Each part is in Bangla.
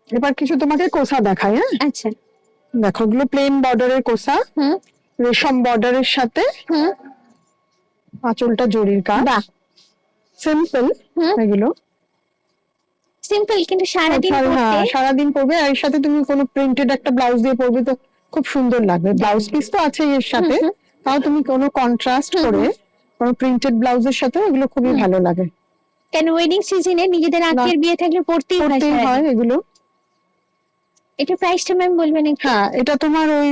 এবার কিছু তোমাকে কোসা দেখাই। হ্যাঁ, আচ্ছা। দেখো এগুলো প্লেন বর্ডারের কোসা, রেশম বর্ডারের সাথে আঁচলটা জরির কাজ। বাহ, সিম্পল এগুলো, সিম্পল কিন্তু সারাদিন পরতে সারাদিন পরবে। আর এর সাথে তুমি কোনো প্রিন্টেড একটা ব্লাউজ দিয়ে পরবে তো খুব সুন্দর লাগবে। ব্লাউজ পিস তো আছেই এর সাথে, তাও তুমি কোনো কন্ট্রাস্ট করে কোনো প্রিন্টেড ব্লাউজের সাথে এগুলো খুবই ভালো লাগে। কেন ওয়েডিং সিজনে নিজেদের আত্মীয়ের বিয়ে থাকলে পরতেই হয় এগুলো। এটা প্রাইসটা ম্যাম বলবেন একটু? হ্যাঁ, এটা তোমার ওই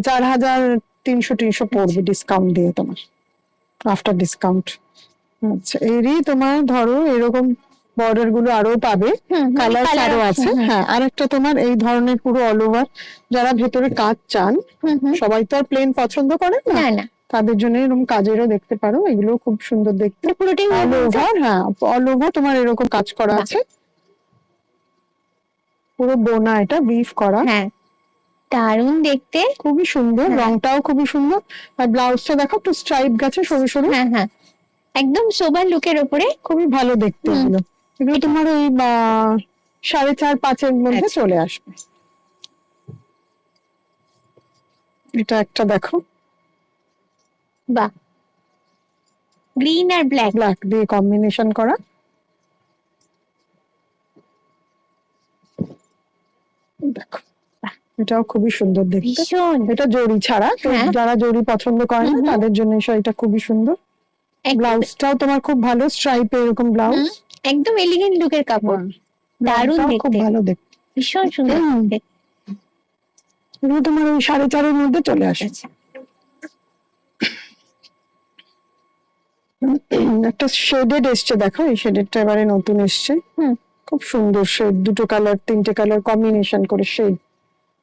4300 পড়বে ডিসকাউন্ট দিয়ে, তোমার আফটার ডিসকাউন্ট। আচ্ছা, এরই তোমার ধরো এরকম বর্ডার গুলো আরো পাবে, কালার আরো আছে। হ্যাঁ, আরেকটা তোমার এই ধরনের পুরো অল ওভার, যারা ভেতরে কাজ চান, সবাই তো আর প্লেন পছন্দ করে না, তাদের জন্য এরকম কাজেরও দেখতে পারো। এগুলো খুব সুন্দর দেখতে, পুরোটাই অল ওভার। হ্যাঁ, অল ওভার তোমার এরকম কাজ করা আছে, পুরো বোনা, এটা বিফ করা। হ্যাঁ, দারুণ দেখতে, খুবই সুন্দর, রংটাও খুবই সুন্দর। আর ব্লাউজটা দেখো একটু স্ট্রাইপ গেছে সরু সরু। হ্যাঁ হ্যাঁ, একদম সোবার লুকের উপরে খুবই ভালো দেখতে। এগুলো এগুলো তোমার ওই 4.5-5 মধ্যে চলে আসবে। এটা একটা দেখো, বাহ, গ্রিন আর ব্ল্যাক দিয়ে কম্বিনেশন করা। দেখো, এটাও খুবই সুন্দর দেখতে। এটা জরি ছাড়া, যারা জরি পছন্দ করে না তাদের জন্য এটা খুবই সুন্দর। ব্লাউজটাও তোমার খুব ভালো, স্ট্রাইপে এরকম ব্লাউজ, একদম এলিগেন্ট লুকের কাপড়, দারুণ দেখতে, খুব ভালো দেখতে, ভীষণ সুন্দর দেখতে। এগুলো তোমার ওই 4.5 মধ্যে চলে আসে। একটা শেডেড এসছে, দেখো এই শেডেডটা এবারে নতুন এসছে, খুব সুন্দর শেড, দুটো কালার 3টে কালার কম্বিনেশন করে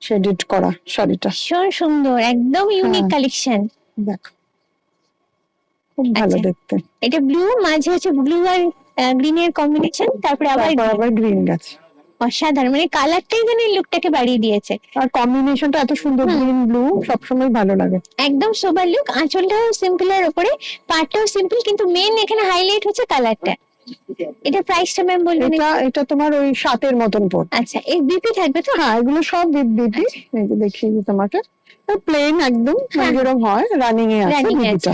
শেডেড করা শাড়িটা, ভীষণ সুন্দর, একদম ইউনিক কালেকশন। দেখো খুব ভালো দেখতে। এটা ব্লু, মাঝে হচ্ছে ব্লু আর গ্রিনের কম্বিনেশন, তারপরে আবার গ্রিন গেছে। অসাধারণ, মানে কালারটাই যেন লুকটাকে বাড়িয়ে দিয়েছে। আর কম্বিনেশনটা এত সুন্দর, গ্রিন ব্লু সবসময় ভালো লাগে, একদম সোবার লুক। আঁচলটাও সিম্পল এর উপরে, পাটটাও সিম্পল, কিন্তু মেন এখানে হাইলাইট হচ্ছে কালারটা। এটা প্রাইসটা ম্যাম বলবেন? এটা তোমার ওই 7 মতন পড়বে। আচ্ছা, এই বিপি থাকবে তো? হ্যাঁ, এগুলো সব বিপি। দেখিয়ে দিই তোমাকে, প্লেন একদম যেরকম হয় রানিং এ আছে।